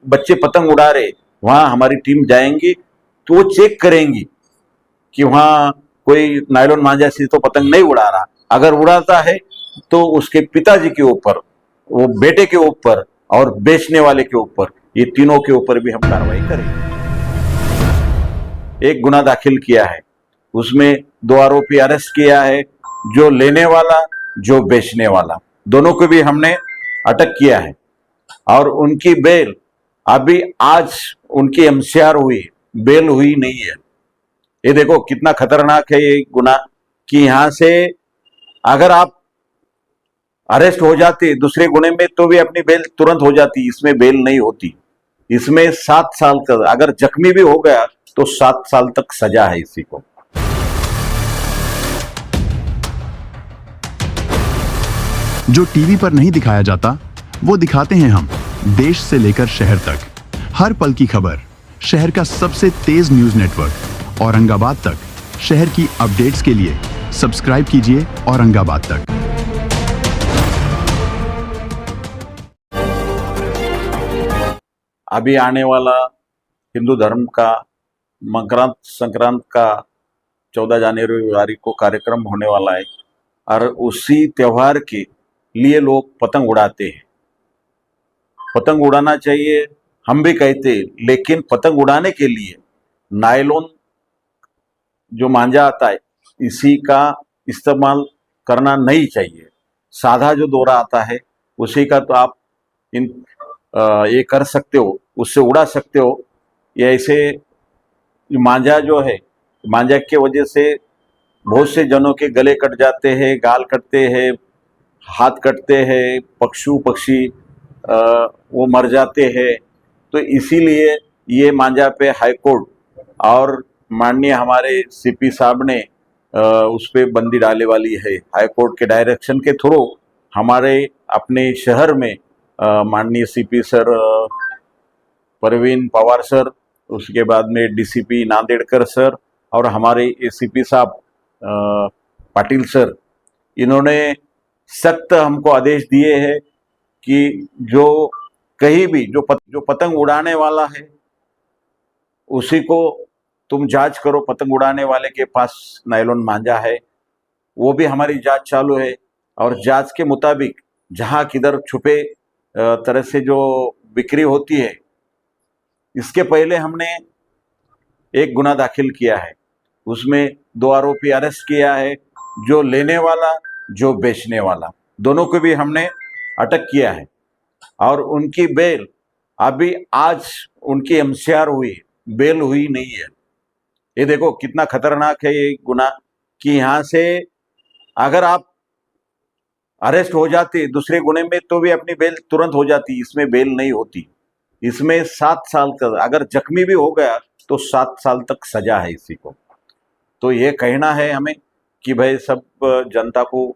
बच्चे पतंग उड़ा रहे, वहां हमारी टीम जाएंगी तो वो चेक करेंगी कि वहां कोई नायलॉन मांझा से तो पतंग नहीं उड़ा रहा। अगर उड़ाता है तो उसके पिताजी के ऊपर, वो बेटे के ऊपर और बेचने वाले के ऊपर, ये तीनों के ऊपर भी हम कार्रवाई करेंगे। एक गुना दाखिल किया है, उसमें 2 आरोपी अरेस्ट किया है, जो लेने वाला जो बेचने वाला, दोनों को भी हमने अटक किया है। और उनकी बेल अभी आज उनकी एमसीआर हुई, बेल हुई नहीं है। ये देखो कितना खतरनाक है ये गुना, कि यहां से अगर आप अरेस्ट हो जाते दूसरे गुने में तो भी अपनी बेल तुरंत हो जाती, इसमें बेल नहीं होती। इसमें 7 साल का, अगर जख्मी भी हो गया तो 7 साल तक सजा है इसी को। जो टीवी पर नहीं दिखाया जाता वो दिखाते हैं हम, देश से लेकर शहर तक, हर पल की खबर। शहर का सबसे तेज न्यूज नेटवर्क औरंगाबाद तक। शहर की अपडेट्स के लिए सब्सक्राइब कीजिए औरंगाबाद तक। अभी आने वाला हिंदू धर्म का मकर संक्रांत का 14 जनवरी को कार्यक्रम होने वाला है, और उसी त्योहार के लिए लोग पतंग उड़ाते हैं। पतंग उड़ाना चाहिए, हम भी कहते हैं, लेकिन पतंग उड़ाने के लिए नायलॉन जो मांझा आता है इसी का इस्तेमाल करना नहीं चाहिए। सादा जो दोरा आता है उसी का तो आप ये कर सकते हो, उससे उड़ा सकते हो। ये ऐसे मांझा जो है, मांझा के वजह से बहुत से जनों के गले कट जाते हैं, गाल कटते हैं, हाथ कटते हैं, पक्षी वो मर जाते हैं। तो इसीलिए ये मांझा पे हाई कोर्ट और माननीय हमारे सीपी साहब ने उस पर बंदी डाले वाली है। हाई कोर्ट के डायरेक्शन के थ्रू हमारे अपने शहर में माननीय CP sir Parveen Pawar sir, उसके बाद में डीसीपी नांदेड़कर सर और हमारे एसीपी साहब पाटिल सर, इन्होंने सख्त हमको आदेश दिए हैं कि जो कहीं भी जो पतंग उड़ाने वाला है उसी को तुम जांच करो, पतंग उड़ाने वाले के पास नायलॉन मांझा है, वो भी हमारी जांच चालू है। और जांच के मुताबिक जहां किधर छुपे तरह से जो बिक्री होती है, इसके पहले हमने एक गुना दाखिल किया है, उसमें 2 आरोपी अरेस्ट किया है, जो लेने वाला जो बेचने वाला, दोनों को भी हमने अटक किया है। और उनकी बेल अभी आज उनकी एमसीआर हुई, बेल हुई नहीं है। ये देखो कितना खतरनाक है ये गुना, कि यहां से अगर आप अरेस्ट हो जाते दूसरे गुने में तो भी अपनी बेल तुरंत हो जाती, इसमें बेल नहीं होती। इसमें 7 साल का, अगर जख्मी भी हो गया तो 7 साल तक सजा है इसी को। तो ये कहना है हमें कि भाई सब जनता को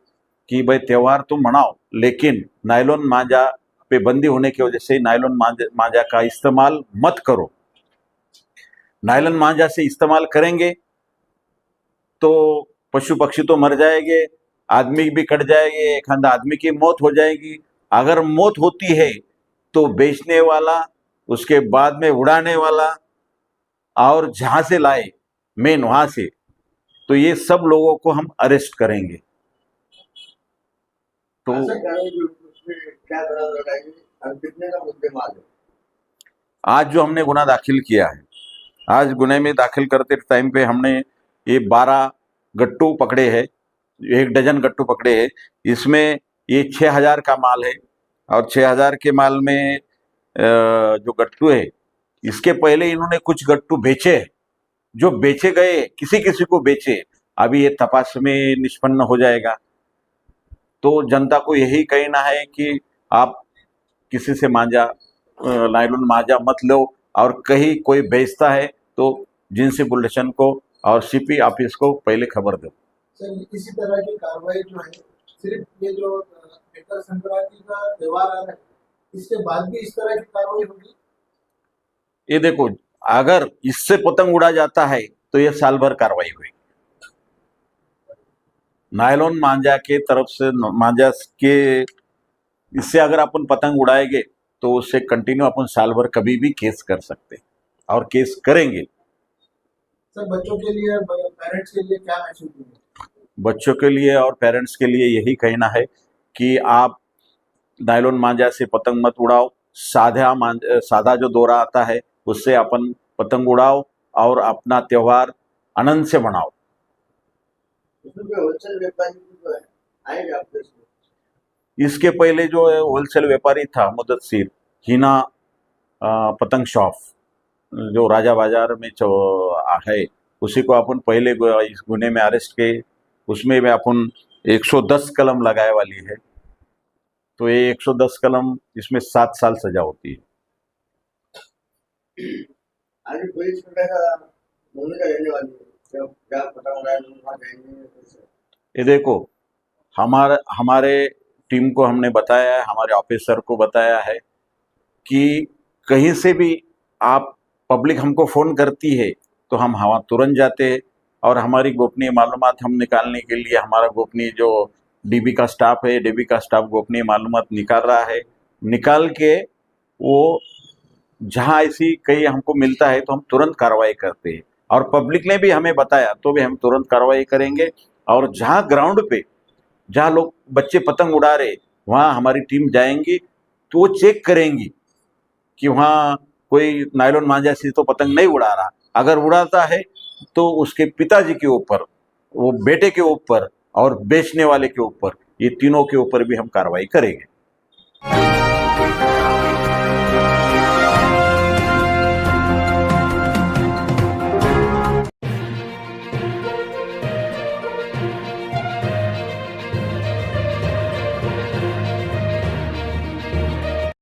कि भाई त्योहार तुम मनाओ, लेकिन नायलॉन मांझा पे बंदी होने की वजह से नायलॉन मांझा का इस्तेमाल मत करो। नायलॉन मांझा से इस्तेमाल करेंगे तो पशु पक्षी तो मर जाएंगे, आदमी भी कट जाएंगे, एक आधा आदमी की मौत हो जाएगी। अगर मौत होती है तो बेचने वाला, उसके बाद में उड़ाने वाला, और जहां से लाए मेन वहां से, तो ये सब लोगों को हम अरेस्ट करेंगे। तो क्या कितने का मुद्देमाल है? आज जो हमने गुना दाखिल किया है, आज गुने में दाखिल करते टाइम पे हमने ये 12 गट्टू पकड़े हैं, 1 डजन गट्टू पकड़े हैं। इसमें ये 6000 का माल है, और 6000 के माल में जो गट्टू है, इसके पहले इन्होंने कुछ गट्टू बेचे, जो बेचे गए किसी किसी को बेचे, अभी ये तपास में निष्पन्न हो जाएगा। तो जनता को यही कहना है कि आप किसी से नायलॉन मांझा मत लो, और कहीं कोई बेचता है तो जिनसी पुलिस स्टेशन को और सीपी ऑफिस को पहले खबर दो। सर, इसी तरह की कार्रवाई जो है, सिर्फ ये जो मकर संक्रांति का त्योहार आ रहा है, इसके बाद भी इस तरह की कार्रवाई होगी? ये देखो, अगर इससे पतंग उड़ा जाता है तो ये साल भर कार्रवाई हुई। नायलॉन मांझा के तरफ से, मांझा के इससे अगर अपन पतंग उड़ाएंगे तो उससे कंटिन्यू अपन साल भर कभी भी केस कर सकते हैं और केस करेंगे। सर बच्चों के लिए पेरेंट्स के लिए क्या मैसेज देंगे? बच्चों के लिए और पेरेंट्स के लिए यही कहना है कि आप नायलॉन मांझा से पतंग मत उड़ाओ, सादा जो दोरा आता है उससे अपन पतंग उड़ाओ और अपना त्योहार आनंद से मनाओ। इसमें कोई होलसेल व्यापारी जो है आएंगे आपके इसमें? इसके पहले जो है होलसेल व्यापारी था मुदस्सिर हिना पतंग शॉप जो राजा बाजार में है, उसी को अपन पहले इस गुने में अरेस्ट किए। उसमें भी अपन 110 कलम लगाए वाली है, तो ये 110 कलम इसमें 7 साल सजा होती है। आगे पुलिस में कैसा भूमिका रहने वाली है? क्या पता हो रहा है, लोग वहाँ जाएंगे कैसे? ये देखो, हमारे टीम को हमने बताया है, हमारे ऑफिसर को बताया है कि कहीं से भी आप पब्लिक हमको फ़ोन करती है तो हम वहाँ तुरंत जाते हैं और हमारी गोपनीय मालूमात हम निकालने के लिए हमारा गोपनीय जो डीबी का स्टाफ है, डीबी का स्टाफ गोपनीय मालूमात निकाल रहा है। निकाल के वो जहाँ ऐसी कहीं हमको मिलता है तो हम तुरंत कार्रवाई करते हैं और पब्लिक ने भी हमें बताया तो भी हम तुरंत कार्रवाई करेंगे। और जहाँ ग्राउंड पे जहाँ लोग बच्चे पतंग उड़ा रहे वहाँ हमारी टीम जाएंगी तो वो चेक करेंगी कि वहाँ कोई नायलॉन मांझा से तो पतंग नहीं उड़ा रहा। अगर उड़ाता है तो उसके पिताजी के ऊपर, वो बेटे के ऊपर और बेचने वाले के ऊपर, ये तीनों के ऊपर भी हम कार्रवाई करेंगे।